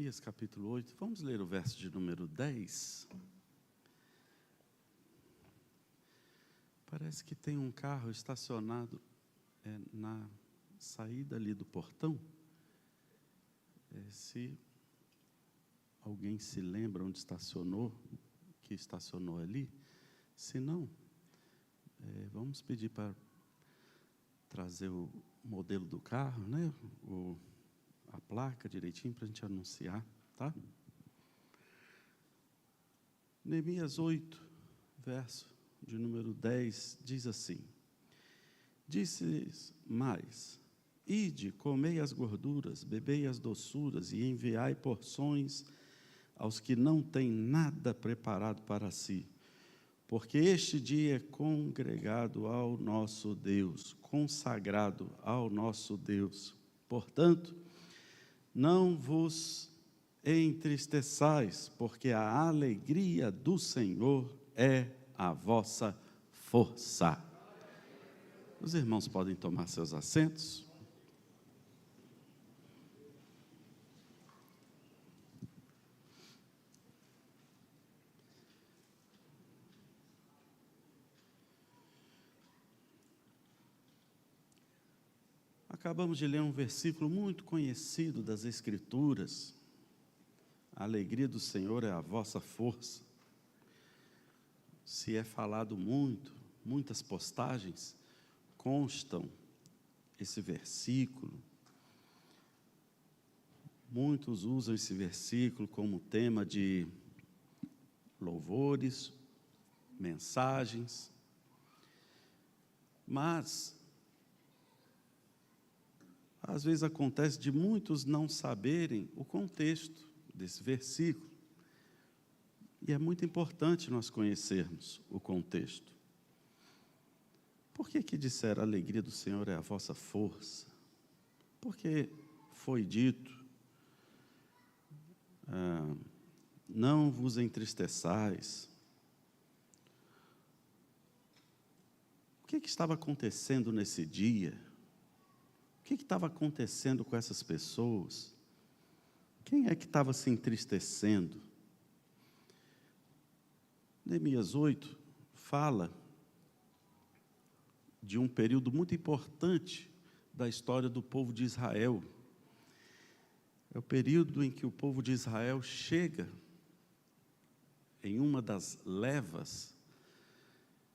Neemias capítulo 8, vamos ler o verso de número 10. Parece que tem um carro estacionado na saída ali do portão. Se alguém se lembra onde estacionou, que estacionou ali, se não, vamos pedir para trazer o modelo do carro, né? A placa direitinho para a gente anunciar, tá? Neemias 8, verso de número 10, diz assim: Disse mais: Ide, comei as gorduras, bebei as doçuras e enviai porções aos que não têm nada preparado para si, porque este dia é congregado ao nosso Deus, consagrado ao nosso Deus. Portanto, não vos entristeçais, porque a alegria do Senhor é a vossa força. Os irmãos podem tomar seus assentos. Acabamos de ler um versículo muito conhecido das Escrituras. A alegria do Senhor é a vossa força. Se é falado muito, muitas postagens constam esse versículo. Muitos usam esse versículo como tema de louvores, mensagens. Mas às vezes acontece de muitos não saberem o contexto desse versículo. E é muito importante nós conhecermos o contexto. Por que disseram a alegria do Senhor é a vossa força? Porque foi dito, não vos entristeçais. O que estava acontecendo nesse dia? O que estava acontecendo com essas pessoas? Quem é que estava se entristecendo? Neemias 8 fala de um período muito importante da história do povo de Israel. É o período em que o povo de Israel chega em uma das levas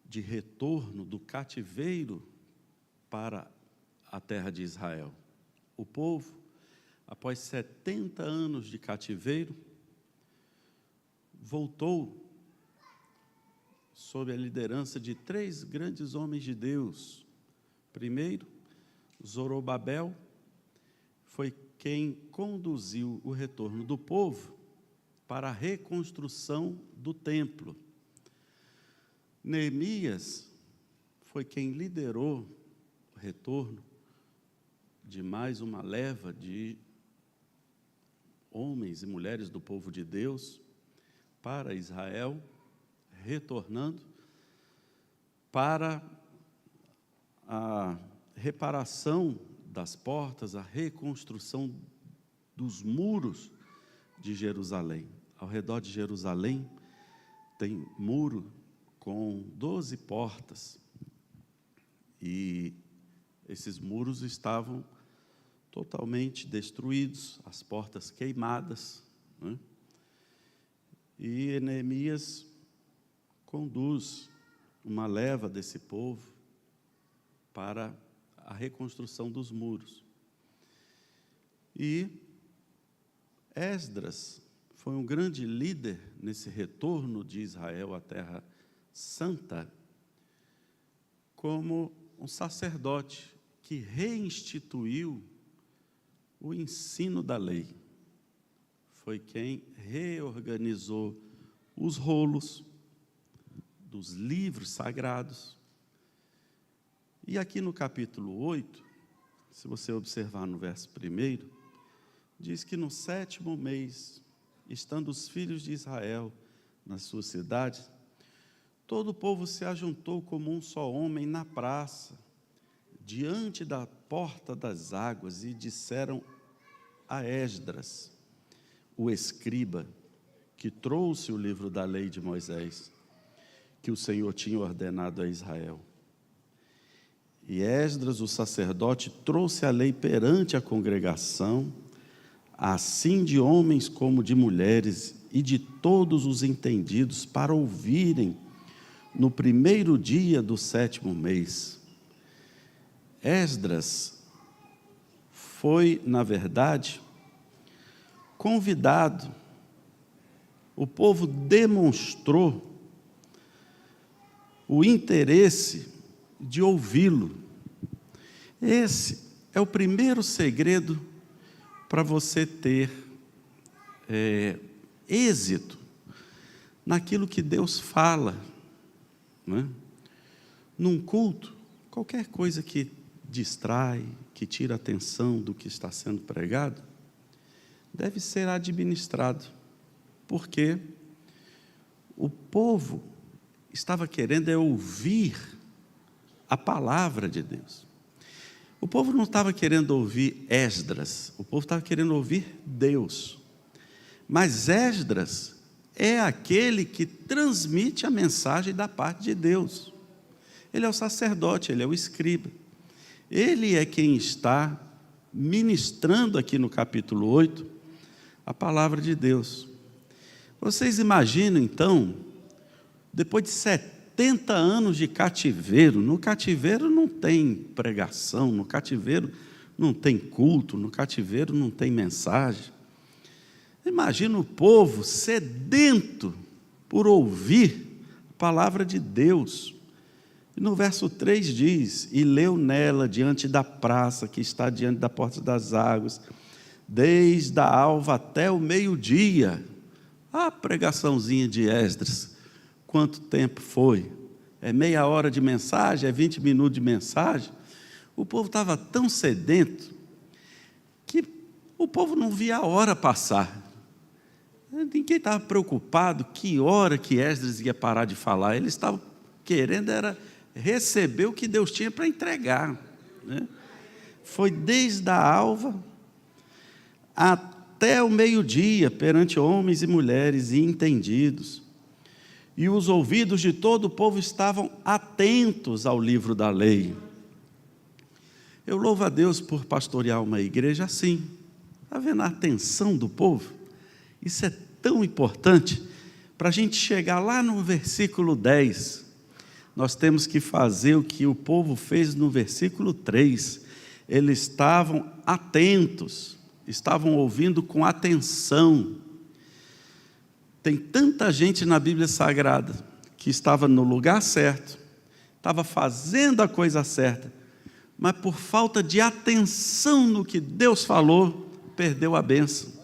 de retorno do cativeiro para a terra de Israel. O povo, após 70 anos de cativeiro, voltou sob a liderança de 3 grandes homens de Deus. Primeiro, Zorobabel foi quem conduziu o retorno do povo para a reconstrução do templo. Neemias foi quem liderou o retorno de mais uma leva de homens e mulheres do povo de Deus para Israel, retornando para a reparação das portas, a reconstrução dos muros de Jerusalém. Ao redor de Jerusalém tem muro com 12 portas, e esses muros estavam totalmente destruídos, as portas queimadas, né? E Neemias conduz uma leva desse povo para a reconstrução dos muros. E Esdras foi um grande líder nesse retorno de Israel à Terra Santa, como um sacerdote que reinstituiu o ensino da lei. Foi quem reorganizou os rolos dos livros sagrados. E aqui no capítulo 8, se você observar no verso 1, diz que no 7º mês, estando os filhos de Israel nas suas cidades, todo o povo se ajuntou como um só homem na praça, diante da porta das águas, e disseram a Esdras, o escriba que trouxe o livro da lei de Moisés, que o Senhor tinha ordenado a Israel. E Esdras, o sacerdote, trouxe a lei perante a congregação, assim de homens como de mulheres, e de todos os entendidos, para ouvirem no primeiro dia do 7º mês. Esdras foi, na verdade, convidado. O povo demonstrou o interesse de ouvi-lo. Esse é o primeiro segredo para você ter êxito naquilo que Deus fala, não é? Num culto, qualquer coisa que distrai, que tira a atenção do que está sendo pregado, deve ser administrado, porque o povo estava querendo ouvir a palavra de Deus. O povo não estava querendo ouvir Esdras, o povo estava querendo ouvir Deus. Mas Esdras é aquele que transmite a mensagem da parte de Deus. Ele é o sacerdote, ele é o escriba. Ele é quem está ministrando aqui no capítulo 8 a palavra de Deus. Vocês imaginam então, depois de 70 anos de cativeiro, no cativeiro não tem pregação, no cativeiro não tem culto, no cativeiro não tem mensagem. Imagina o povo sedento por ouvir a palavra de Deus. E no verso 3 diz: e leu nela diante da praça que está diante da porta das águas, desde a alva até o meio-dia. A pregaçãozinha de Esdras, quanto tempo foi? É meia hora de mensagem? É 20 minutos de mensagem? O povo estava tão sedento que o povo não via a hora passar. Ninguém estava preocupado que hora que Esdras ia parar de falar. Eles estavam querendo era receber o que Deus tinha para entregar, né? Foi desde a alva até o meio-dia, perante homens e mulheres e entendidos. E os ouvidos de todo o povo estavam atentos ao livro da lei. Eu louvo a Deus por pastorear uma igreja assim. Está vendo a atenção do povo? Isso é tão importante. Para a gente chegar lá no versículo 10, nós temos que fazer o que o povo fez no versículo 3. Eles estavam atentos, estavam ouvindo com atenção. Tem tanta gente na Bíblia Sagrada que estava no lugar certo, estava fazendo a coisa certa, mas por falta de atenção no que Deus falou, perdeu a bênção.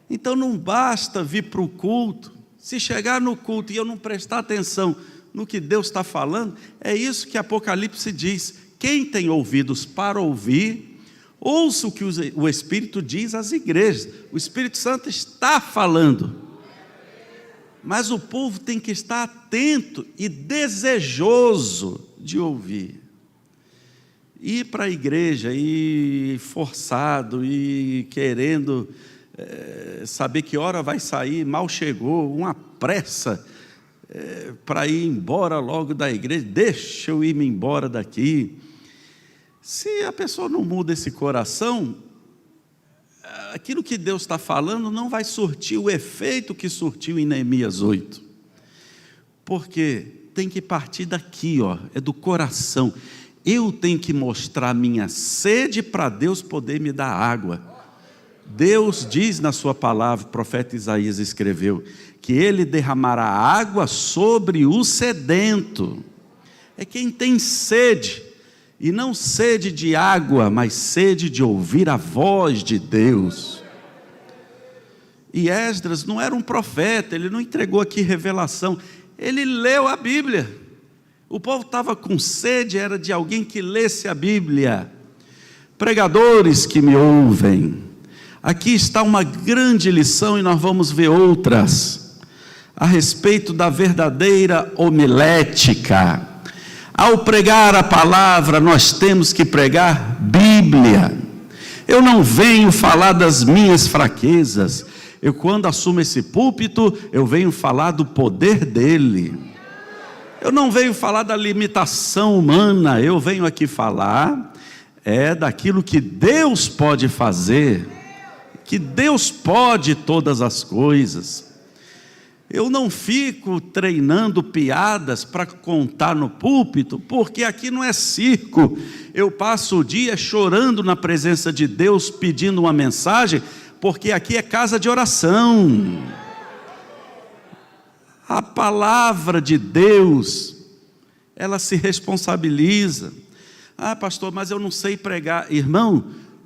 Então não basta vir para o culto, se chegar no culto e eu não prestar atenção no que Deus está falando, é isso que Apocalipse diz: quem tem ouvidos para ouvir, ouça o que o Espírito diz às igrejas. O Espírito Santo está falando, mas o povo tem que estar atento e desejoso de ouvir. Ir para a igreja e forçado e querendo saber que hora vai sair, mal chegou, uma pressa para ir embora logo da igreja, deixa eu ir-me embora daqui. Se a pessoa não muda esse coração, aquilo que Deus está falando não vai surtir o efeito que surtiu em Neemias 8, porque tem que partir daqui, é do coração. Eu tenho que mostrar minha sede para Deus poder me dar água. Deus diz na sua palavra, o profeta Isaías escreveu, que Ele derramará água sobre o sedento. É quem tem sede, e não sede de água, mas sede de ouvir a voz de Deus. E Esdras não era um profeta, ele não entregou aqui revelação, ele leu a Bíblia. O povo estava com sede, era de alguém que lesse a Bíblia. Pregadores que me ouvem, aqui está uma grande lição e nós vamos ver outras a respeito da verdadeira homilética. Ao pregar a palavra, nós temos que pregar Bíblia. Eu não venho falar das minhas fraquezas, Eu, quando assumo esse púlpito, eu venho falar do poder dele. Eu não venho falar da limitação humana, eu venho aqui falar daquilo que Deus pode fazer, que Deus pode todas as coisas. Eu não fico treinando piadas para contar no púlpito, porque aqui não é circo. Eu passo o dia chorando na presença de Deus, pedindo uma mensagem, porque aqui é casa de oração. A palavra de Deus, ela se responsabiliza. Ah, pastor, mas eu não sei pregar. Irmão,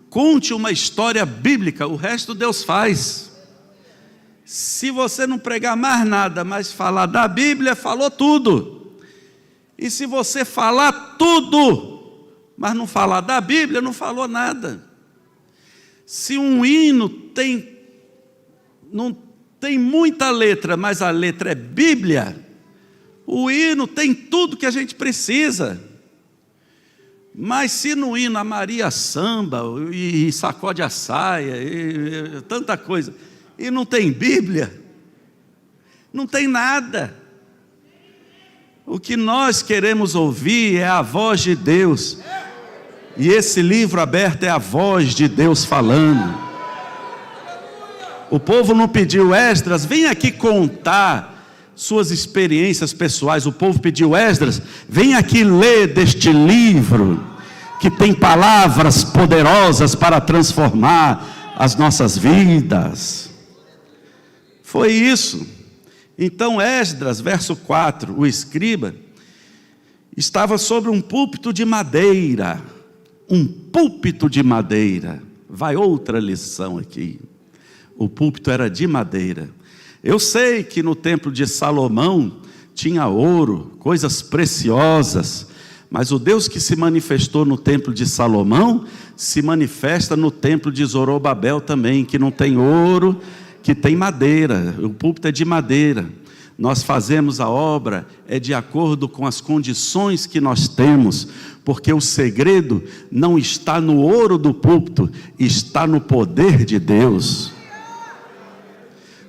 conte uma história bíblica, o resto Deus faz. Se você não pregar mais nada, mas falar da Bíblia, falou tudo. E se você falar tudo, mas não falar da Bíblia, não falou nada. Se um hino não tem muita letra, mas a letra é Bíblia, o hino tem tudo que a gente precisa. Mas se no hino a Maria samba, e sacode a saia, e tanta coisa, e não tem Bíblia, não tem nada. O que nós queremos ouvir é a voz de Deus, e esse livro aberto é a voz de Deus falando. O povo não pediu: Esdras, vem aqui contar suas experiências pessoais. O povo pediu: Esdras, vem aqui ler deste livro, que tem palavras poderosas para transformar as nossas vidas. Foi isso. Então Esdras, verso 4, o escriba, estava sobre um púlpito de madeira. Um púlpito de madeira. Vai outra lição aqui. O púlpito era de madeira. Eu sei que no templo de Salomão tinha ouro, coisas preciosas, mas o Deus que se manifestou no templo de Salomão se manifesta no templo de Zorobabel também, que não tem ouro, que tem madeira. O púlpito é de madeira. Nós fazemos a obra de acordo com as condições que nós temos, porque o segredo não está no ouro do púlpito, está no poder de Deus.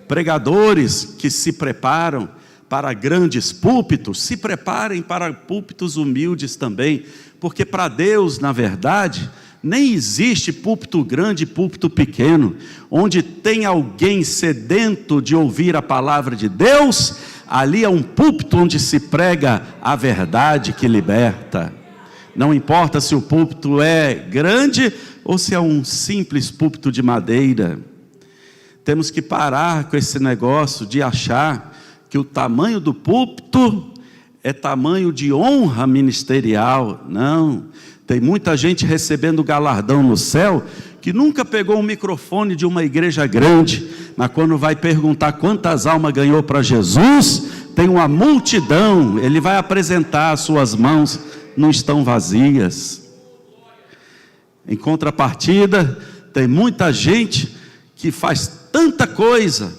Pregadores que se preparam para grandes púlpitos, se preparem para púlpitos humildes também, porque para Deus, na verdade, nem existe púlpito grande e púlpito pequeno. Onde tem alguém sedento de ouvir a palavra de Deus, ali é um púlpito onde se prega a verdade que liberta. Não importa se o púlpito é grande ou se é um simples púlpito de madeira. Temos que parar com esse negócio de achar que o tamanho do púlpito é tamanho de honra ministerial. Não. Tem muita gente recebendo galardão no céu que nunca pegou um microfone de uma igreja grande, mas quando vai perguntar quantas almas ganhou para Jesus, tem uma multidão. Ele vai apresentar, suas mãos não estão vazias. Em contrapartida, tem muita gente que faz tanta coisa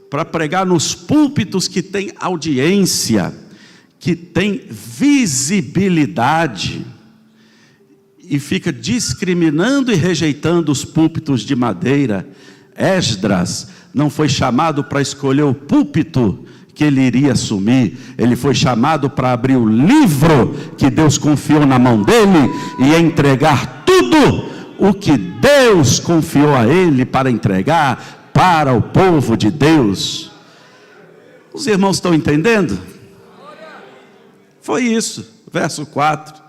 para pregar nos púlpitos que tem audiência, que tem visibilidade, e fica discriminando e rejeitando os púlpitos de madeira. Esdras não foi chamado para escolher o púlpito que ele iria assumir, ele foi chamado para abrir o livro que Deus confiou na mão dele e entregar tudo o que Deus confiou a ele para entregar para o povo de Deus. Os irmãos estão entendendo? Foi isso, verso 4.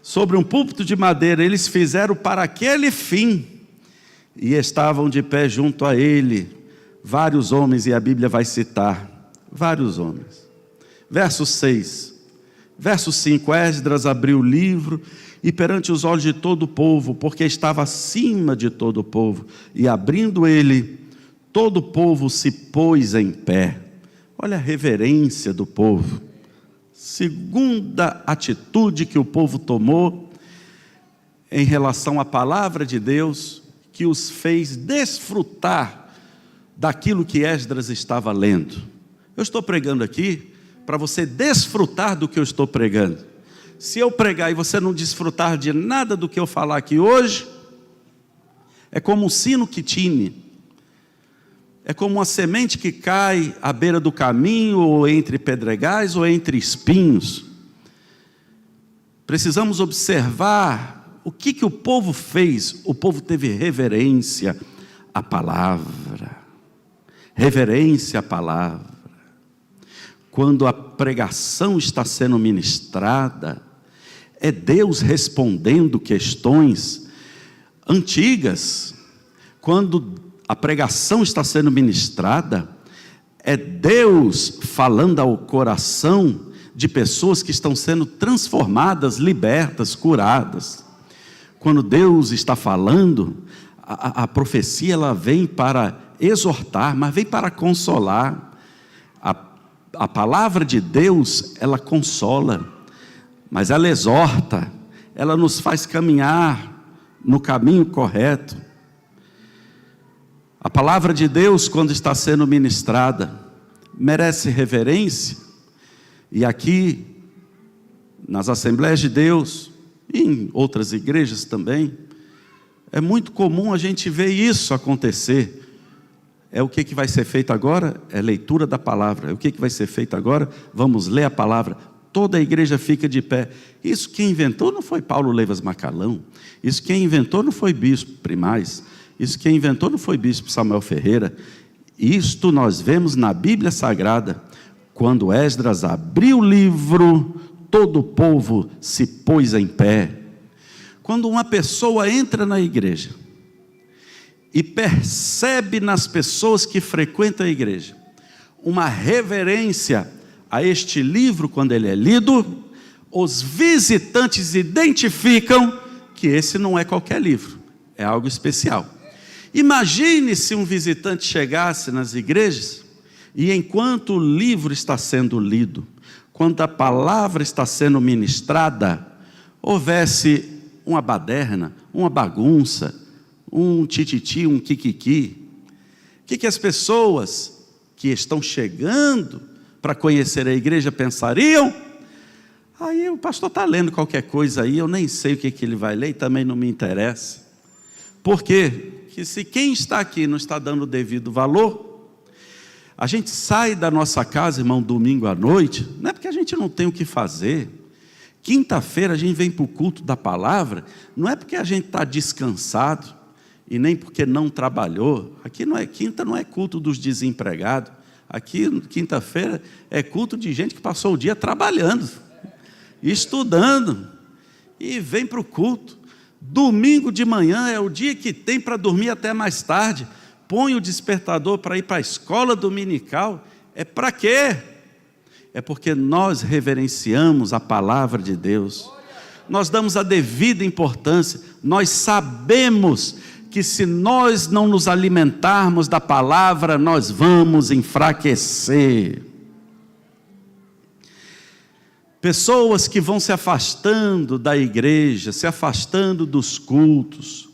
Sobre um púlpito de madeira, eles fizeram para aquele fim, e estavam de pé junto a ele vários homens, e a Bíblia vai citar vários homens. Verso 6, verso 5, Esdras abriu o livro, e perante os olhos de todo o povo, porque estava acima de todo o povo, e abrindo ele, todo o povo se pôs em pé. Olha a reverência do povo. Segunda atitude que o povo tomou em relação à palavra de Deus, que os fez desfrutar daquilo que Esdras estava lendo. Eu estou pregando aqui para você desfrutar do que eu estou pregando. Se eu pregar e você não desfrutar de nada do que eu falar aqui hoje, é como um sino que tine. é como uma semente que cai à beira do caminho, ou entre pedregais, ou entre espinhos. Precisamos observar o que o povo fez. O povo teve reverência à palavra. Reverência à palavra. Quando a pregação está sendo ministrada, é Deus respondendo questões antigas. Quando a pregação está sendo ministrada, é Deus falando ao coração de pessoas que estão sendo transformadas, libertas, curadas. Quando Deus está falando, a profecia ela vem para exortar, mas vem para consolar. A palavra de Deus, ela consola, mas ela exorta, ela nos faz caminhar no caminho correto. A palavra de Deus, quando está sendo ministrada, merece reverência. E aqui, nas Assembleias de Deus, e em outras igrejas também, é muito comum a gente ver isso acontecer. É o que vai ser feito agora? É leitura da palavra. É o que vai ser feito agora? Vamos ler a palavra. Toda a igreja fica de pé. Isso quem inventou não foi Paulo Leivas Macalão. Isso quem inventou não foi bispo Primaz. Isso quem inventou não foi bispo Samuel Ferreira. Isto nós vemos na Bíblia Sagrada. Quando Esdras abriu o livro, todo o povo se pôs em pé. Quando uma pessoa entra na igreja e percebe nas pessoas que frequentam a igreja uma reverência a este livro quando ele é lido, os visitantes identificam que esse não é qualquer livro, é algo especial. Imagine se um visitante chegasse nas igrejas e enquanto o livro está sendo lido, quando a palavra está sendo ministrada, houvesse uma baderna, uma bagunça, um tititi, um kikiki. O que as pessoas que estão chegando para conhecer a igreja pensariam? Aí o pastor está lendo qualquer coisa aí, eu nem sei o que ele vai ler e também não me interessa. Por quê? Que se quem está aqui não está dando o devido valor, a gente sai da nossa casa, irmão, domingo à noite, não é porque a gente não tem o que fazer. Quinta-feira a gente vem para o culto da palavra, não é porque a gente está descansado, e nem porque não trabalhou. Aqui não é quinta, não é culto dos desempregados. Aqui, quinta-feira, é culto de gente que passou o dia trabalhando, estudando, e vem para o culto. Domingo de manhã é o dia que tem para dormir até mais tarde. Põe o despertador para ir para a escola dominical. É para quê? É porque nós reverenciamos a palavra de Deus. Nós damos a devida importância. Nós sabemos que se nós não nos alimentarmos da palavra, nós vamos enfraquecer. Pessoas que vão se afastando da igreja, se afastando dos cultos,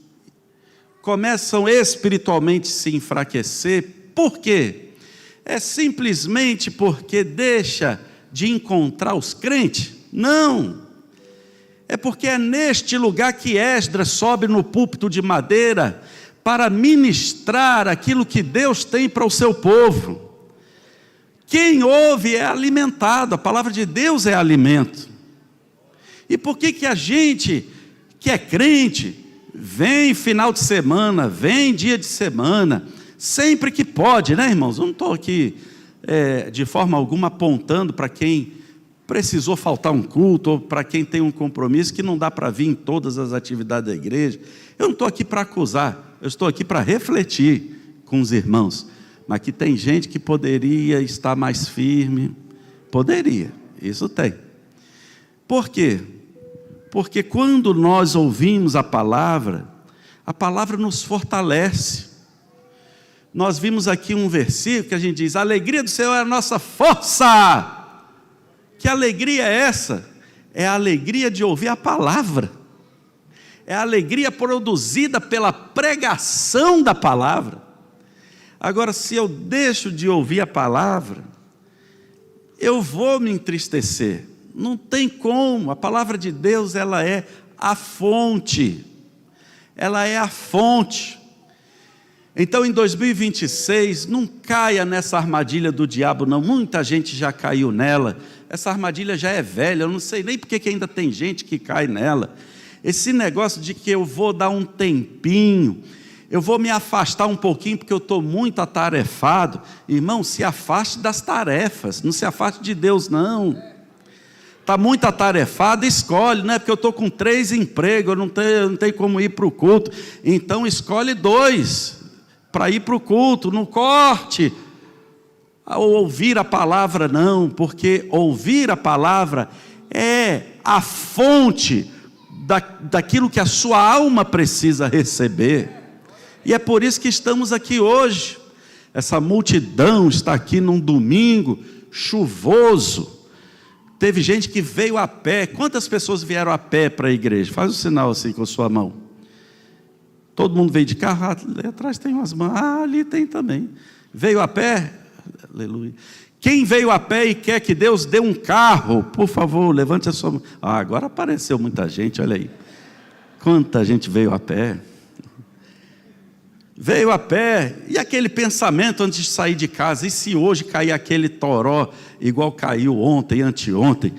começam espiritualmente a se enfraquecer. Por quê? É simplesmente porque deixa de encontrar os crentes? Não. É porque é neste lugar que Esdras sobe no púlpito de madeira para ministrar aquilo que Deus tem para o seu povo. Quem ouve é alimentado, a palavra de Deus é alimento. E por que a gente que é crente vem final de semana, vem dia de semana, sempre que pode, né, irmãos? Eu não estou aqui de forma alguma apontando para quem precisou faltar um culto, ou para quem tem um compromisso que não dá para vir em todas as atividades da igreja. Eu não estou aqui para acusar, eu estou aqui para refletir com os irmãos. Mas que tem gente que poderia estar mais firme, poderia, isso tem. Por quê? Porque quando nós ouvimos a palavra nos fortalece. Nós vimos aqui um versículo que a gente diz: a alegria do Senhor é a nossa força. Que alegria é essa? É a alegria de ouvir a palavra. É a alegria produzida pela pregação da palavra. Agora, se eu deixo de ouvir a palavra, eu vou me entristecer. Não tem como. A palavra de Deus, ela é a fonte. Ela é a fonte. Então, em 2026, não caia nessa armadilha do diabo, não. Muita gente já caiu nela. Essa armadilha já é velha, eu não sei nem porque que ainda tem gente que cai nela. Esse negócio de que eu vou dar um tempinho, eu vou me afastar um pouquinho porque eu estou muito atarefado. Irmão, se afaste das tarefas, não se afaste de Deus, não. Está muito atarefado, escolhe, não é porque eu estou com 3 empregos, eu não tenho como ir para o culto. Então escolhe 2 para ir para o culto, não corte. Ou ouvir a palavra não, porque ouvir a palavra é a fonte daquilo que a sua alma precisa receber. E é por isso que estamos aqui hoje. Essa multidão está aqui num domingo chuvoso. Teve gente que veio a pé. Quantas pessoas vieram a pé para a igreja? Faz um sinal assim com a sua mão. Todo mundo veio de carro. Ali atrás tem umas mãos. Ali tem também. Veio a pé? Aleluia. Quem veio a pé e quer que Deus dê um carro, por favor, levante a sua mão. Agora apareceu muita gente, olha aí. Quanta gente veio a pé. Veio a pé, e aquele pensamento antes de sair de casa, e se hoje cair aquele toró, igual caiu ontem, anteontem,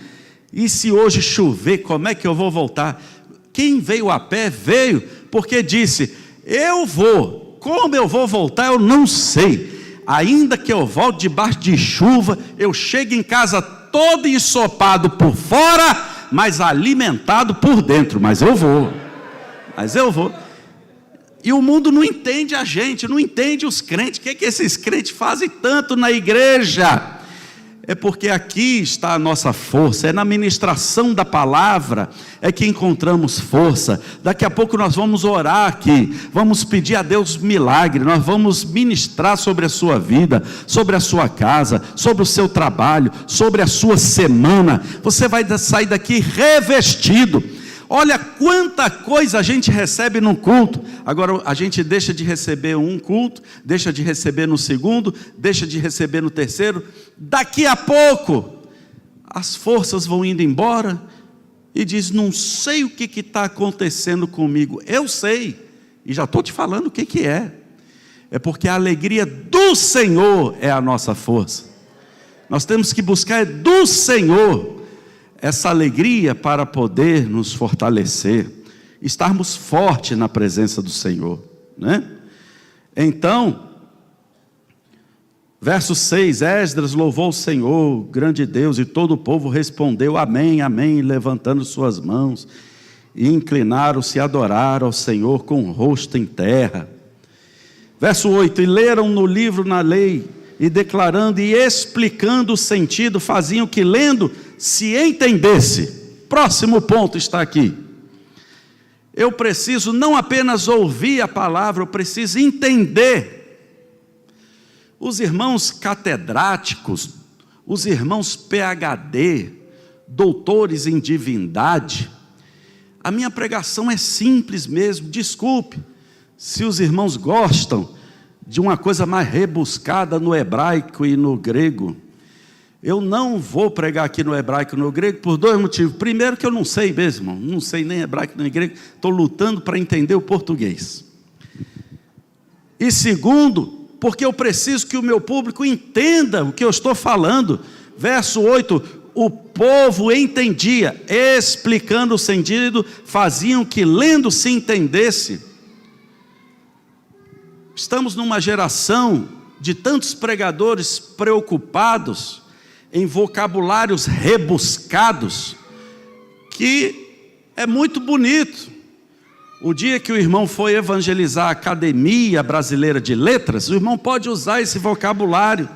e se hoje chover, como é que eu vou voltar? Quem veio a pé, veio, porque disse, eu vou, como eu vou voltar eu não sei, ainda que eu volte debaixo de chuva, eu chego em casa todo ensopado por fora, mas alimentado por dentro, mas eu vou. E o mundo não entende a gente, não entende os crentes. O que é que esses crentes fazem tanto na igreja? É porque aqui está a nossa força, é na ministração da palavra, é que encontramos força. Daqui a pouco nós vamos orar aqui, vamos pedir a Deus milagre, nós vamos ministrar sobre a sua vida, sobre a sua casa, sobre o seu trabalho, sobre a sua semana. Você vai sair daqui revestido. Olha quanta coisa a gente recebe no culto. Agora a gente deixa de receber um culto, deixa de receber no segundo, deixa de receber no terceiro. Daqui a pouco as forças vão indo embora e diz, não sei o que está acontecendo comigo. Eu sei, e já estou te falando o que é. É porque a alegria do Senhor é a nossa força. Nós temos que buscar do Senhor essa alegria para poder nos fortalecer, estarmos fortes na presença do Senhor, né? Então, verso 6, Esdras louvou o Senhor, grande Deus, e todo o povo respondeu, amém, amém, levantando suas mãos, e inclinaram-se a adorar ao Senhor com o rosto em terra. Verso 8, e leram no livro na lei, e declarando e explicando o sentido, faziam que lendo se entendesse. Próximo ponto está aqui. Eu preciso não apenas ouvir a palavra, eu preciso entender. Os irmãos catedráticos, os irmãos PhD, doutores em divindade, a minha pregação é simples mesmo, desculpe, se os irmãos gostam de uma coisa mais rebuscada no hebraico e no grego. Eu não vou pregar aqui no hebraico e no grego por 2 motivos. Primeiro que eu não sei mesmo, não sei nem hebraico nem grego, estou lutando para entender o português. E segundo, porque eu preciso que o meu público entenda o que eu estou falando. Verso 8, o povo entendia, explicando o sentido, faziam que lendo se entendesse. Estamos numa geração de tantos pregadores preocupados em vocabulários rebuscados, que é muito bonito. O dia que o irmão foi evangelizar a Academia Brasileira de Letras, o irmão pode usar esse vocabulário,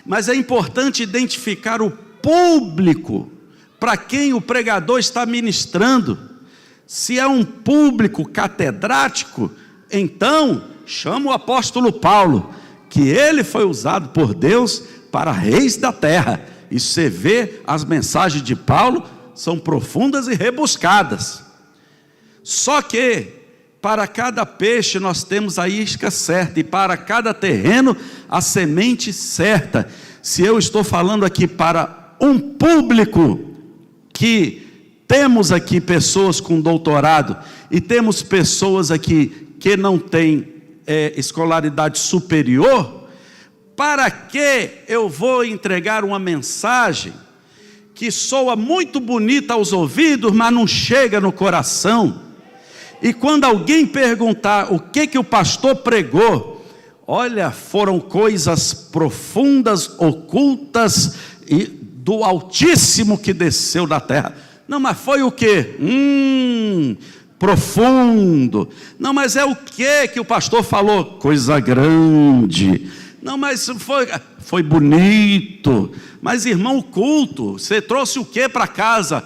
mas é importante identificar o público para quem o pregador está ministrando. Se é um público catedrático, então chama o apóstolo Paulo, que ele foi usado por Deus para reis da terra. E você vê, as mensagens de Paulo são profundas e rebuscadas. Só que para cada peixe nós temos a isca certa, e para cada terreno a semente certa. Se eu estou falando aqui para um público, que temos aqui pessoas com doutorado, e temos pessoas aqui que não têm escolaridade superior, para que eu vou entregar uma mensagem que soa muito bonita aos ouvidos, mas não chega no coração? E quando alguém perguntar o que o pastor pregou, olha, foram coisas profundas, ocultas e do Altíssimo que desceu da terra. Não, mas foi o quê? Profundo. Não, mas é o que o pastor falou? Coisa grande. Não, mas foi bonito. Mas irmão, culto, você trouxe o que para casa?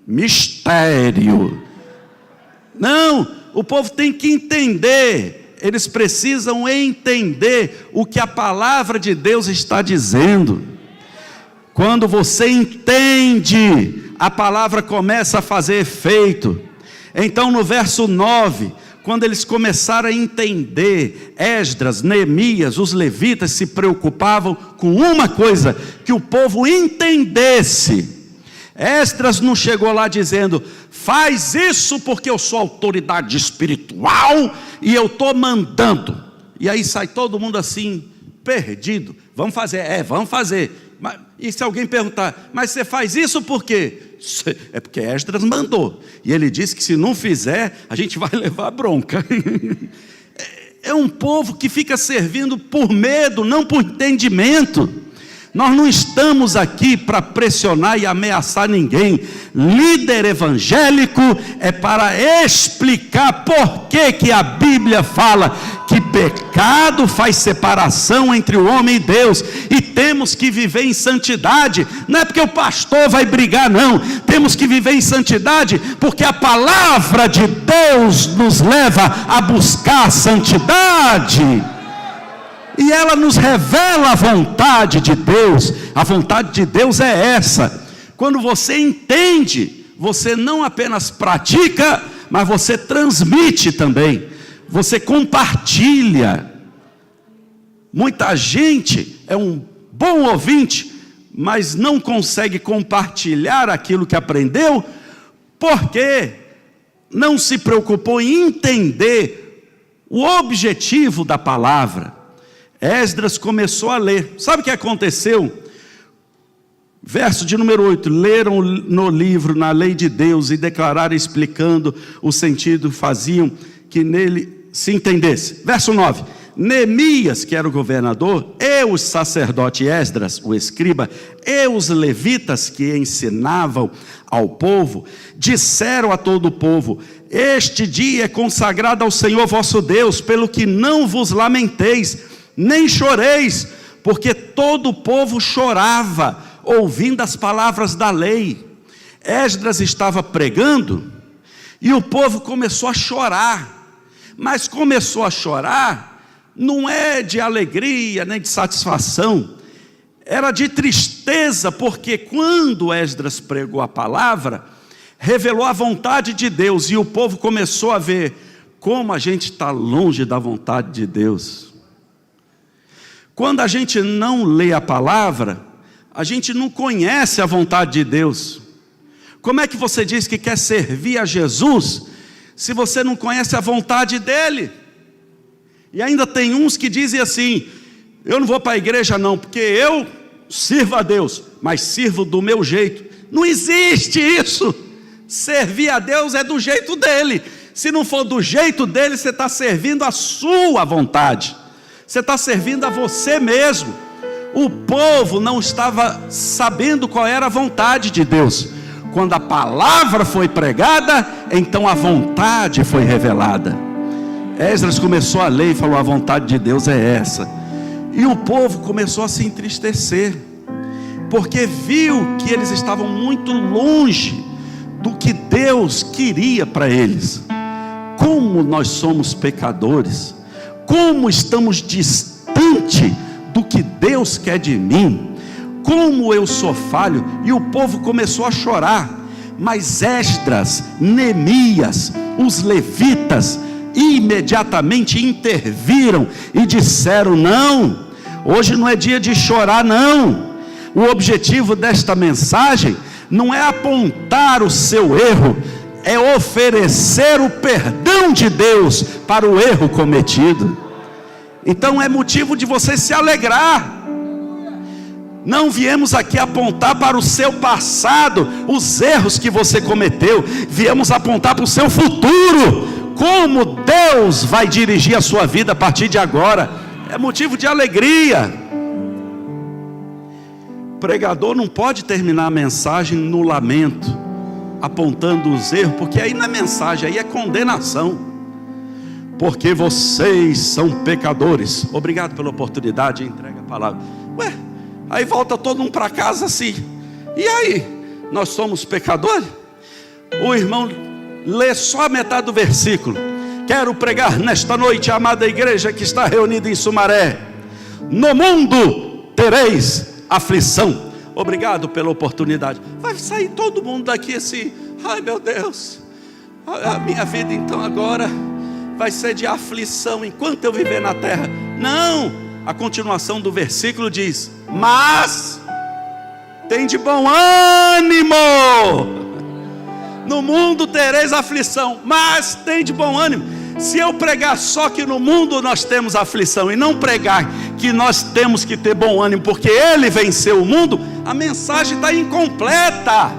Mistério. Não, o povo tem que entender. Eles precisam entender o que a palavra de Deus está dizendo. Quando você entende, a palavra começa a fazer efeito. Então no verso 9, quando eles começaram a entender, Esdras, Neemias, os levitas se preocupavam com uma coisa: que o povo entendesse. Esdras não chegou lá dizendo: faz isso porque eu sou autoridade espiritual e eu estou mandando. E aí sai todo mundo assim, perdido. Vamos fazer, vamos fazer. E se alguém perguntar: mas você faz isso por quê? É porque Esdras mandou, e ele disse que se não fizer, a gente vai levar bronca. É um povo que fica servindo por medo, não por entendimento. Nós não estamos aqui para pressionar e ameaçar ninguém. Líder evangélico é para explicar por que a Bíblia fala que pecado faz separação entre o homem e Deus, e temos que viver em santidade. Não é porque o pastor vai brigar, não. Temos que viver em santidade porque a palavra de Deus nos leva a buscar a santidade. E ela nos revela a vontade de Deus. A vontade de Deus é essa. Quando você entende, você não apenas pratica, mas você transmite também. Você compartilha. Muita gente é um bom ouvinte, mas não consegue compartilhar aquilo que aprendeu, porque não se preocupou em entender o objetivo da palavra. Esdras começou a ler. Sabe o que aconteceu? Verso de número 8: leram no livro, na lei de Deus, e declararam explicando o sentido, faziam que nele se entendesse. Verso 9: Neemias, que era o governador, e o sacerdote Esdras, o escriba, e os levitas que ensinavam ao povo, disseram a todo o povo: este dia é consagrado ao Senhor vosso Deus, pelo que não vos lamenteis, nem choreis, porque todo o povo chorava, ouvindo as palavras da lei. Esdras estava pregando, e o povo começou a chorar, mas começou a chorar, não é de alegria, nem de satisfação, era de tristeza, porque quando Esdras pregou a palavra, revelou a vontade de Deus, e o povo começou a ver como a gente está longe da vontade de Deus. Quando a gente não lê a palavra, a gente não conhece a vontade de Deus. Como é que você diz que quer servir a Jesus, se você não conhece a vontade dEle? E ainda tem uns que dizem assim: eu não vou para a igreja não, porque eu sirvo a Deus, mas sirvo do meu jeito. Não existe isso. Servir a Deus é do jeito dEle. Se não for do jeito dEle, você está servindo a sua vontade. Você está servindo a você mesmo. O povo não estava sabendo qual era a vontade de Deus. Quando a palavra foi pregada, então a vontade foi revelada. Esdras começou a ler e falou: a vontade de Deus é essa. E o povo começou a se entristecer, porque viu que eles estavam muito longe do que Deus queria para eles. Como nós somos pecadores, como estamos distante do que Deus quer de mim, como eu sou falho. E o povo começou a chorar, mas Esdras, Neemias, os levitas imediatamente interviram e disseram: não, hoje não é dia de chorar não. O objetivo desta mensagem não é apontar o seu erro, é oferecer o perdão de Deus para o erro cometido. Então é motivo de você se alegrar. Não viemos aqui apontar para o seu passado, os erros que você cometeu. Viemos apontar para o seu futuro, como Deus vai dirigir a sua vida a partir de agora. É motivo de alegria. O pregador não pode terminar a mensagem no lamento, apontando os erros, porque aí não é mensagem, aí é condenação. Porque vocês são pecadores. Obrigado pela oportunidade, entrega a palavra. Aí volta todo mundo para casa assim. E aí? Nós somos pecadores? O irmão lê só a metade do versículo. Quero pregar nesta noite, amada igreja que está reunida em Sumaré: no mundo tereis aflição. Obrigado pela oportunidade. Vai sair todo mundo daqui assim: ai meu Deus, a minha vida então agora vai ser de aflição enquanto eu viver na terra. Não, a continuação do versículo diz: mas tem de bom ânimo. No mundo tereis aflição, mas tem de bom ânimo. Se eu pregar só que no mundo nós temos aflição, e não pregar que nós temos que ter bom ânimo porque Ele venceu o mundo, a mensagem está incompleta.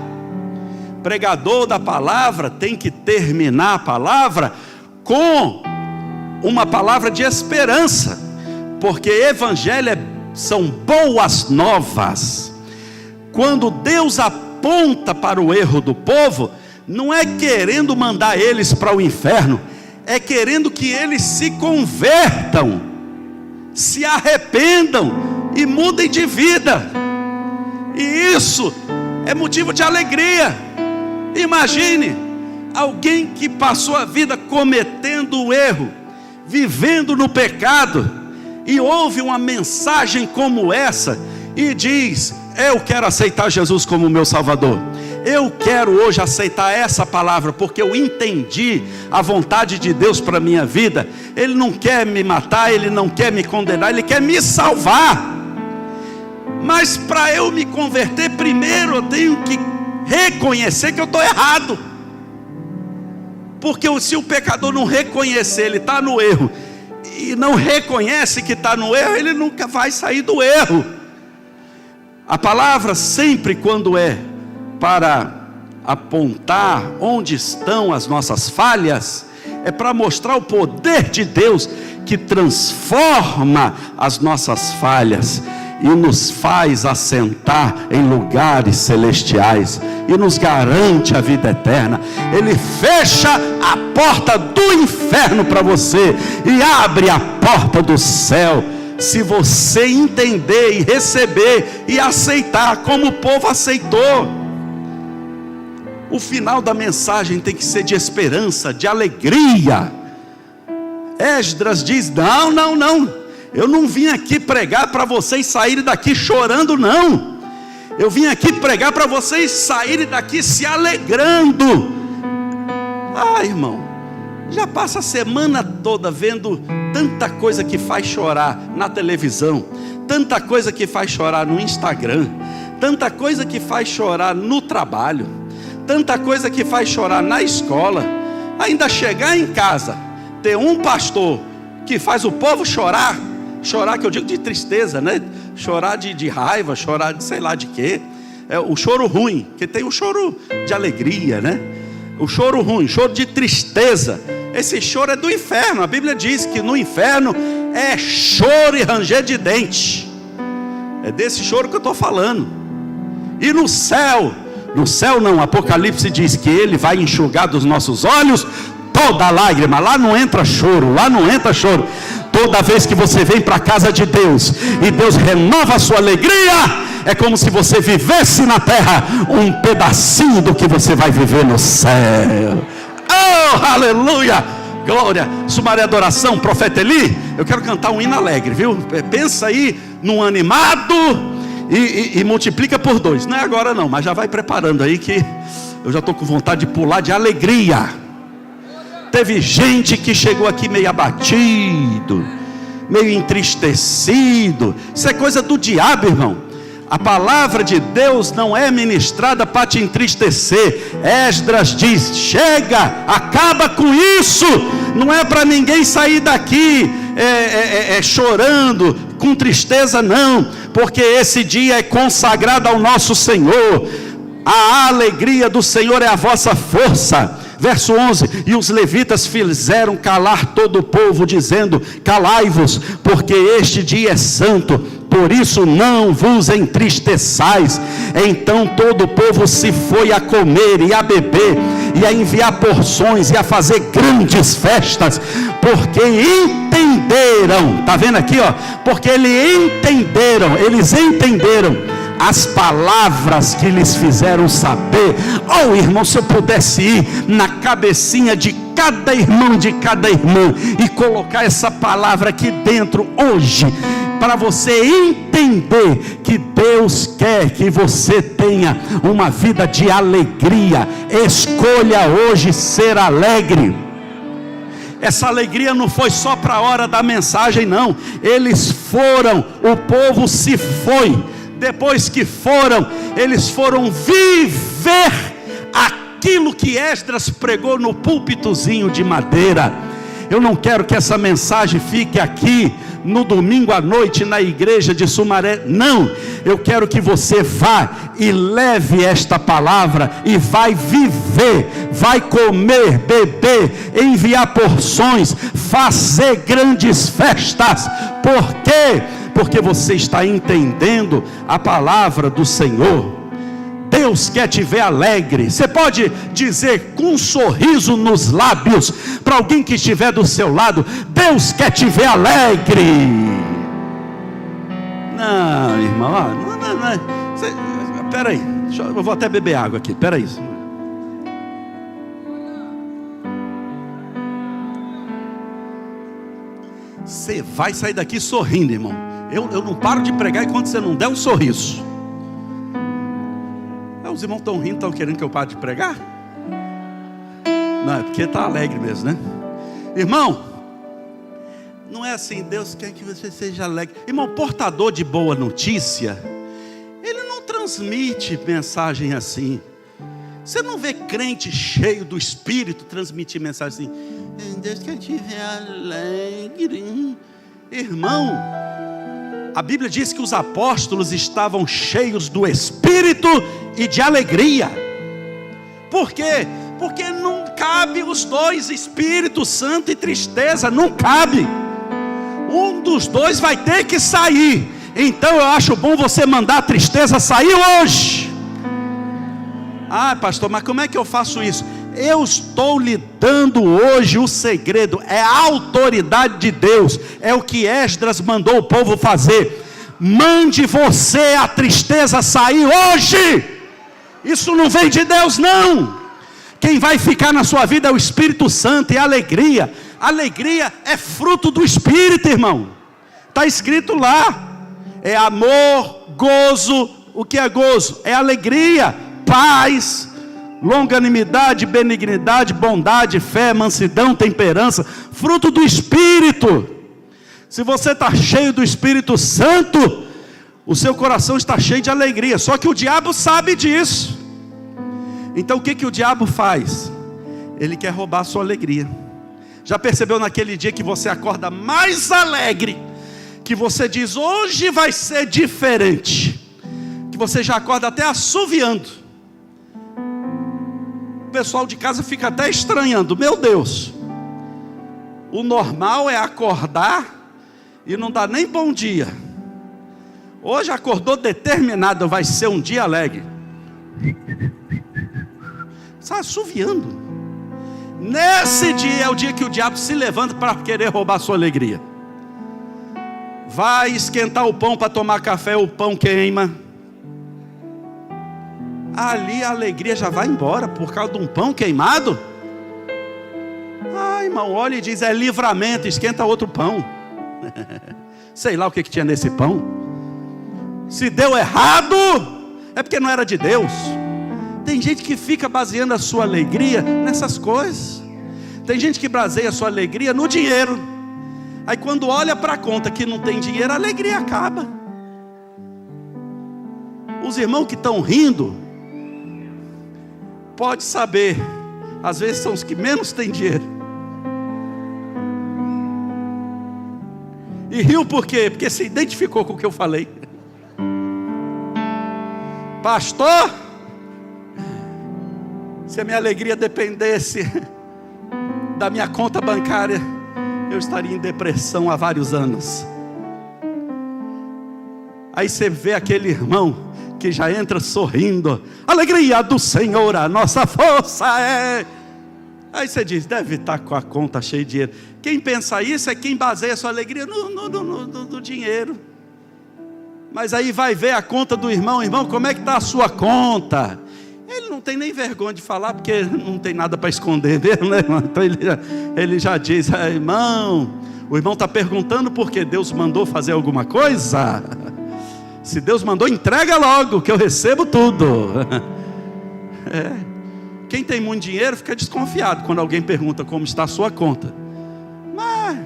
Pregador da palavra tem que terminar a palavra com uma palavra de esperança, porque evangelho são boas novas. Quando Deus aponta para o erro do povo, não é querendo mandar eles para o inferno, é querendo que eles se convertam, se arrependam e mudem de vida. E isso é motivo de alegria. Imagine alguém que passou a vida cometendo o erro, vivendo no pecado, e ouve uma mensagem como essa e diz: eu quero aceitar Jesus como meu Salvador. Eu quero hoje aceitar essa palavra, porque eu entendi a vontade de Deus para a minha vida. Ele não quer me matar, Ele não quer me condenar, Ele quer me salvar. Mas para eu me converter, primeiro eu tenho que reconhecer que eu estou errado. Porque se o pecador não reconhecer, ele está no erro, e não reconhece que está no erro, ele nunca vai sair do erro. A palavra sempre, quando é para apontar onde estão as nossas falhas, é para mostrar o poder de Deus que transforma as nossas falhas e nos faz assentar em lugares celestiais e nos garante a vida eterna. Ele fecha a porta do inferno para você e abre a porta do céu, se você entender e receber e aceitar como o povo aceitou. O final da mensagem tem que ser de esperança, de alegria. Esdras diz: não, eu não vim aqui pregar para vocês saírem daqui chorando, não. Eu vim aqui pregar para vocês saírem daqui se alegrando. Irmão, já passa a semana toda vendo tanta coisa que faz chorar na televisão, tanta coisa que faz chorar no Instagram, tanta coisa que faz chorar no trabalho, tanta coisa que faz chorar na escola. Ainda chegar em casa, ter um pastor que faz o povo chorar que eu digo de tristeza, né? Chorar de raiva, chorar de sei lá de quê. É o choro ruim, que tem o choro de alegria, né? O choro ruim, choro de tristeza. Esse choro é do inferno. A Bíblia diz que no inferno é choro e ranger de dente. É desse choro que eu estou falando. E no céu não, Apocalipse diz que Ele vai enxugar dos nossos olhos toda lágrima. Lá não entra choro. Toda vez que você vem para a casa de Deus e Deus renova a sua alegria, é como se você vivesse na terra um pedacinho do que você vai viver no céu. Oh, aleluia, glória. Sumaré adoração, profeta Eli. Eu quero cantar um hino alegre, viu? Pensa aí num animado e multiplica por 2. Não é agora não, mas já vai preparando aí, que eu já estou com vontade de pular de alegria. Teve gente que chegou aqui meio abatido, meio entristecido. Isso é coisa do diabo, irmão. A palavra de Deus não é ministrada para te entristecer. Esdras diz: chega, acaba com isso. Não é para ninguém sair daqui chorando, com tristeza, não, porque esse dia é consagrado ao nosso Senhor. A alegria do Senhor é a vossa força. Verso 11: e os levitas fizeram calar todo o povo, dizendo: calai-vos, porque este dia é santo, por isso não vos entristeçais. Então todo o povo se foi a comer e a beber, e a enviar porções, e a fazer grandes festas, porque entenderam, está vendo aqui, ó? Porque eles entenderam as palavras que lhes fizeram saber. Oh, irmão, se eu pudesse ir na cabecinha de cada irmão, de cada irmã, e colocar essa palavra aqui dentro hoje, para você entender que Deus quer que você tenha uma vida de alegria. Escolha hoje ser alegre. Essa alegria não foi só para a hora da mensagem, não. Eles foram, o povo se foi. Depois que foram, eles foram viver aquilo que Esdras pregou no púlpitozinho de madeira. Eu não quero que essa mensagem fique aqui no domingo à noite na igreja de Sumaré, não. Eu quero que você vá e leve esta palavra e vai viver, vai comer, beber, enviar porções, fazer grandes festas. Por quê? Porque você está entendendo a palavra do Senhor. Deus quer te ver alegre. Você pode dizer com um sorriso nos lábios para alguém que estiver do seu lado: Deus quer te ver alegre. Não, irmão, não. Espera aí, eu vou até beber água aqui, espera aí. Você vai sair daqui sorrindo, irmão. Eu não paro de pregar enquanto você não der um sorriso. Os irmãos estão rindo, estão querendo que eu pare de pregar? Não, é porque está alegre mesmo, né? Irmão, não é assim. Deus quer que você seja alegre. Irmão, portador de boa notícia, ele não transmite mensagem assim. Você não vê crente cheio do Espírito transmitir mensagem assim: Deus quer te ver alegre. Irmão, a Bíblia diz que os apóstolos estavam cheios do Espírito e de alegria. Por quê? Porque não cabe os dois, Espírito Santo e tristeza, não cabe. Um dos dois vai ter que sair. Então eu acho bom você mandar a tristeza sair hoje. Ah, pastor, mas como é que eu faço isso? Eu estou lhe dando hoje o segredo. É a autoridade de Deus. É o que Esdras mandou o povo fazer. Mande você a tristeza sair hoje. Isso não vem de Deus, não. Quem vai ficar na sua vida é o Espírito Santo e a alegria. Alegria é fruto do Espírito, irmão. Está escrito lá. É amor, gozo. O que é gozo? É alegria, paz, longanimidade, benignidade, bondade, fé, mansidão, temperança. Fruto do Espírito. Se você está cheio do Espírito Santo, o seu coração está cheio de alegria. Só que o diabo sabe disso. Então o que o diabo faz? Ele quer roubar a sua alegria. Já percebeu naquele dia que você acorda mais alegre, que você diz: hoje vai ser diferente, que você já acorda até assoviando? O pessoal de casa fica até estranhando: meu Deus, o normal é acordar e não dá nem bom dia. Hoje acordou determinado, vai ser um dia alegre. Está assoviando. Nesse dia é o dia que o diabo se levanta para querer roubar a sua alegria. Vai esquentar o pão para tomar café, o pão queima. Ali a alegria já vai embora por causa de um pão queimado. Ah, irmão, olha e diz: é livramento, esquenta outro pão. Sei lá o que tinha nesse pão. Se deu errado, é porque não era de Deus. Tem gente que fica baseando a sua alegria nessas coisas. Tem gente que baseia a sua alegria no dinheiro. Aí quando olha para a conta que não tem dinheiro, a alegria acaba. Os irmãos que estão rindo, pode saber, às vezes são os que menos têm dinheiro. E riu por quê? Porque se identificou com o que eu falei. Pastor, se a minha alegria dependesse da minha conta bancária, eu estaria em depressão há vários anos. Aí você vê aquele irmão que já entra sorrindo: alegria do Senhor, a nossa força é. Aí você diz: deve estar com a conta cheia de dinheiro. Quem pensa isso é quem baseia a sua alegria no dinheiro. Mas aí vai ver a conta do irmão: irmão, como é que está a sua conta? Ele não tem nem vergonha de falar, porque não tem nada para esconder mesmo, né? Então ele já diz: irmão, o irmão está perguntando porque Deus mandou fazer alguma coisa. Se Deus mandou, entrega logo, que eu recebo tudo. Quem tem muito dinheiro fica desconfiado quando alguém pergunta como está a sua conta. Mas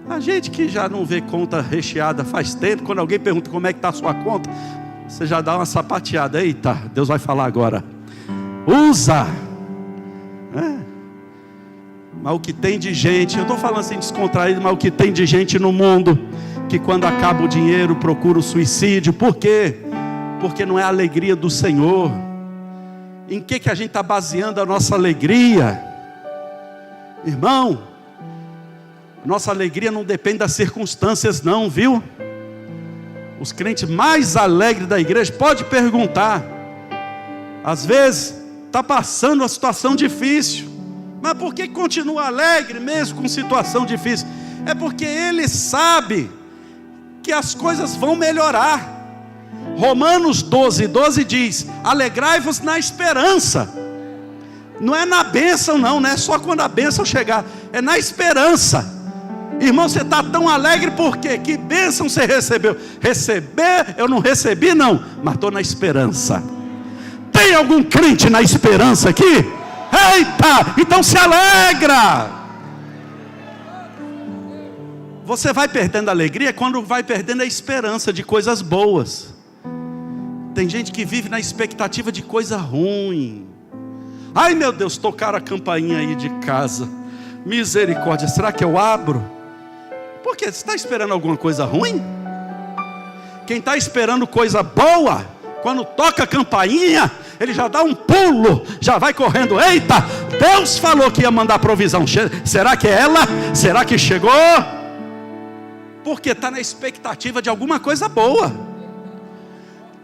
a gente que já não vê conta recheada faz tempo, quando alguém pergunta como é que está a sua conta, você já dá uma sapateada: eita, Deus vai falar agora. Usa. Mas o que tem de gente, eu estou falando assim descontraído, mas o que tem de gente no mundo que quando acaba o dinheiro procura o suicídio. Por quê? Porque não é a alegria do Senhor. Em que a gente está baseando a nossa alegria? Irmão, nossa alegria não depende das circunstâncias não, viu? Os crentes mais alegres da igreja, pode perguntar, às vezes está passando uma situação difícil, mas por que continua alegre mesmo com situação difícil? É porque ele sabe que as coisas vão melhorar. Romanos 12:12 diz: alegrai-vos na esperança. Não é na bênção não é só quando a bênção chegar, é na esperança. Irmão, você está tão alegre por quê? Que bênção você recebeu? Receber, eu não recebi não, mas estou na esperança. Tem algum crente na esperança aqui? Eita, então se alegra. Você vai perdendo a alegria quando vai perdendo a esperança de coisas boas. Tem gente que vive na expectativa de coisa ruim. Ai meu Deus, tocaram a campainha aí de casa. Misericórdia, será que eu abro? Por quê? Você está esperando alguma coisa ruim? Quem está esperando coisa boa, quando toca a campainha, ele já dá um pulo, já vai correndo. Eita, Deus falou que ia mandar provisão. Será que é ela? Será que chegou? Porque está na expectativa de alguma coisa boa.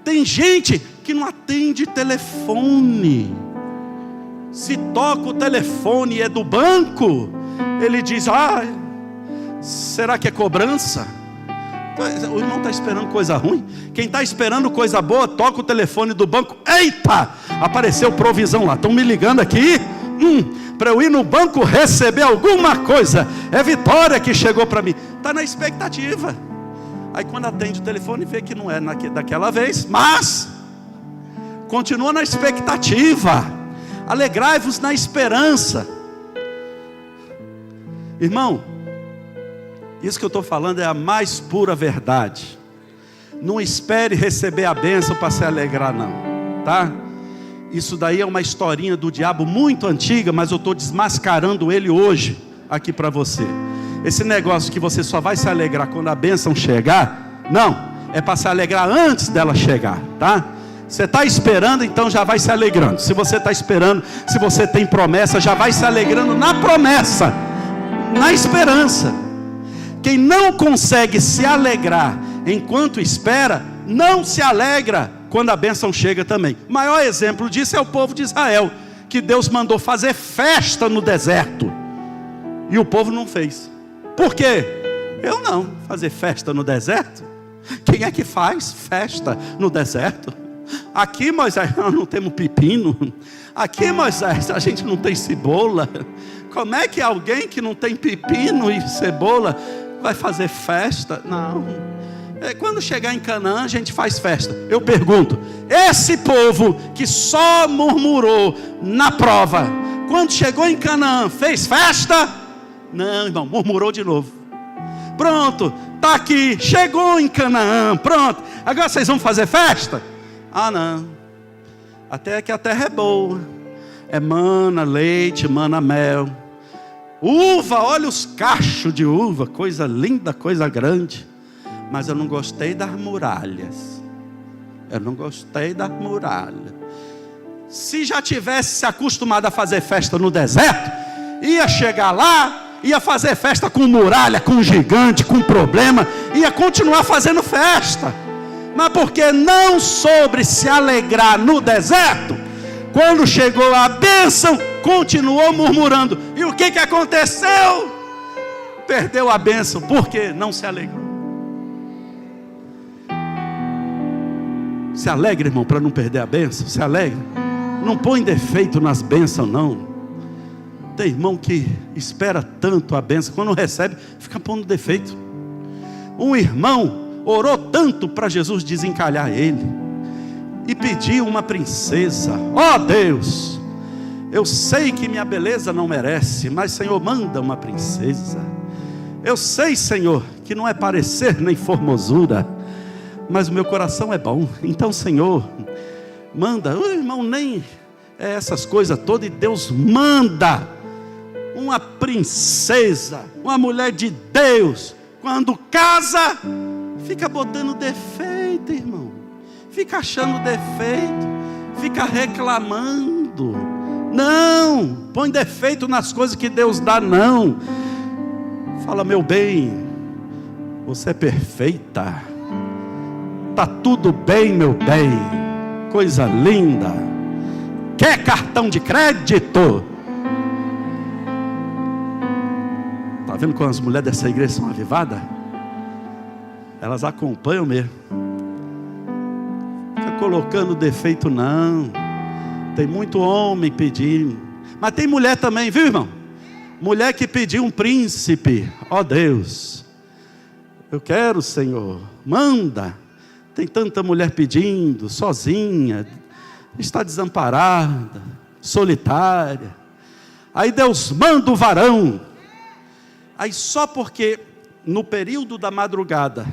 Tem gente que não atende telefone. Se toca o telefone e é do banco, ele diz: será que é cobrança? O irmão está esperando coisa ruim. Quem está esperando coisa boa, toca o telefone do banco. Eita, apareceu provisão lá, estão me ligando aqui para eu ir no banco receber alguma coisa. É vitória que chegou para mim. Está na expectativa. Aí quando atende o telefone, vê que não é daquela vez, mas continua na expectativa. Alegrai-vos na esperança. Irmão, isso que eu estou falando é a mais pura verdade. Não espere receber a bênção para se alegrar não, tá? Isso daí é uma historinha do diabo muito antiga, mas eu estou desmascarando ele hoje aqui para você. Esse negócio que você só vai se alegrar quando a bênção chegar, não, é para se alegrar antes dela chegar, tá? Você está esperando, então já vai se alegrando. Se você está esperando, se você tem promessa, já vai se alegrando na promessa, na esperança. Quem não consegue se alegrar enquanto espera, não se alegra quando a bênção chega também. O maior exemplo disso é o povo de Israel, que Deus mandou fazer festa no deserto, e o povo não fez. Por quê? Eu não, fazer festa no deserto? Quem é que faz festa no deserto? Aqui, Moisés, nós não temos pepino. Aqui, Moisés, a gente não tem cebola. Como é que alguém que não tem pepino e cebola vai fazer festa? Não. Quando chegar em Canaã, a gente faz festa. Eu pergunto, esse povo que só murmurou na prova, quando chegou em Canaã, fez festa? Não, irmão, murmurou de novo. Pronto, está aqui, chegou em Canaã, pronto. Agora vocês vão fazer festa? Ah, não. Até que a terra é boa. É mana, leite, mana, mel. Uva, olha os cachos de uva. Coisa linda, coisa grande. Mas eu não gostei das muralhas. Eu não gostei das muralhas. Se já tivesse se acostumado a fazer festa no deserto, ia chegar lá, ia fazer festa com muralha, com gigante, com problema, ia continuar fazendo festa. Mas porque não soube se alegrar no deserto, quando chegou a bênção, continuou murmurando. E o que aconteceu? Perdeu a bênção, porque não se alegrou. Se alegre, irmão, para não perder a bênção. Se alegre. Não põe defeito nas bênçãos, não. Tem irmão que espera tanto a bênção, quando recebe, fica pondo defeito. Um irmão orou tanto para Jesus desencalhar ele, e pediu uma princesa. Ó Deus, eu sei que minha beleza não merece, mas Senhor, manda uma princesa. Eu sei, Senhor, que não é parecer nem formosura, mas o meu coração é bom. Então, Senhor, manda. O irmão nem é essas coisas todas, e Deus manda uma princesa, uma mulher de Deus. Quando casa, fica botando defeito, irmão. Fica achando defeito, fica reclamando. Não, põe defeito nas coisas que Deus dá, não. Fala, meu bem, você é perfeita. Tá tudo bem, meu bem. Coisa linda. Quer cartão de crédito? Tá vendo como as mulheres dessa igreja são avivadas? Elas acompanham mesmo. Fica colocando defeito, não. Tem muito homem pedindo, mas tem mulher também, viu, irmão? Mulher que pediu um príncipe. Ó Deus, eu quero, Senhor, manda. Tem tanta mulher pedindo, sozinha, está desamparada, solitária. Aí Deus manda o varão. Aí só porque no período da madrugada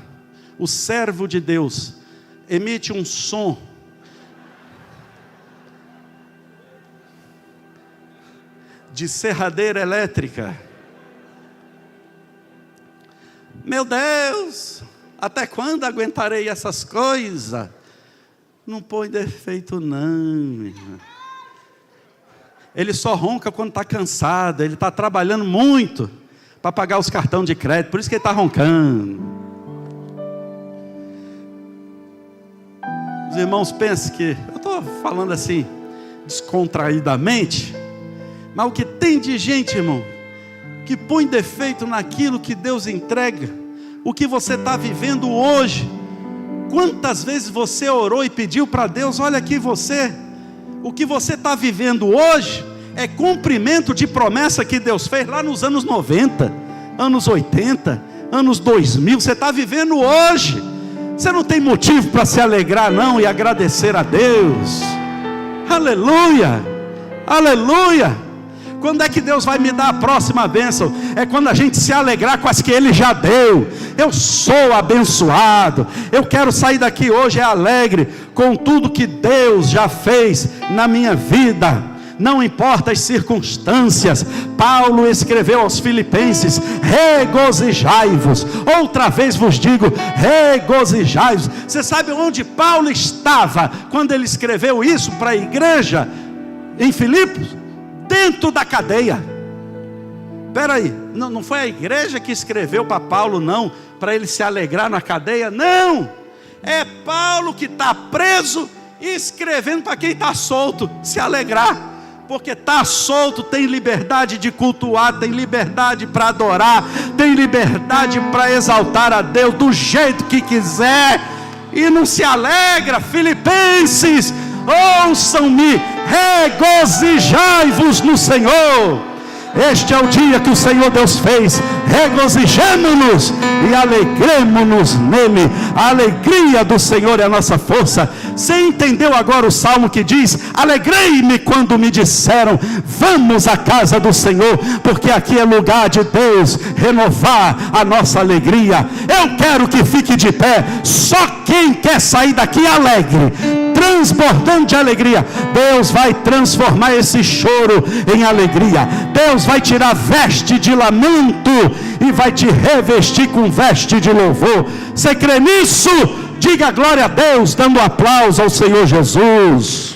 o servo de Deus emite um som de serradeira elétrica. Meu Deus, até quando aguentarei essas coisas? Não põe defeito não. Ele só ronca quando está cansado. Ele está trabalhando muito para pagar os cartões de crédito, por isso que ele está roncando. Os irmãos pensam que eu estou falando assim descontraídamente, mas o que tem de gente, irmão, que põe defeito naquilo que Deus entrega, o que você está vivendo hoje. Quantas vezes você orou e pediu para Deus, olha aqui o que você está vivendo hoje é cumprimento de promessa que Deus fez lá nos anos 90, anos 80, anos 2000, você está vivendo hoje. Você não tem motivo para se alegrar não e agradecer a Deus. Aleluia, aleluia. Quando é que Deus vai me dar a próxima bênção? É quando a gente se alegrar com as que Ele já deu. Eu sou abençoado. Eu quero sair daqui hoje alegre com tudo que Deus já fez na minha vida. Não importa as circunstâncias. Paulo escreveu aos Filipenses: regozijai-vos. Outra vez vos digo, regozijai-vos. Você sabe onde Paulo estava quando ele escreveu isso para a igreja em Filipos? Dentro da cadeia. Espera aí, não foi a igreja que escreveu para Paulo não, para ele se alegrar na cadeia? Não, é Paulo que está preso e escrevendo para quem está solto se alegrar, porque está solto, tem liberdade de cultuar, tem liberdade para adorar, tem liberdade para exaltar a Deus do jeito que quiser, e não se alegra. Filipenses, ouçam-me, regozijai-vos no Senhor. Este é o dia que o Senhor Deus fez. Regozijemo-nos e alegremo-nos nele. A alegria do Senhor é a nossa força. Você entendeu agora o salmo que diz: alegrei-me quando me disseram, vamos à casa do Senhor, porque aqui é lugar de Deus renovar a nossa alegria. Eu quero que fique de pé só quem quer sair daqui alegre, transbordando de alegria. Deus vai transformar esse choro em alegria. Deus vai tirar veste de lamento e vai te revestir com veste de louvor. Você crê nisso? Diga glória a Deus, dando aplauso ao Senhor Jesus.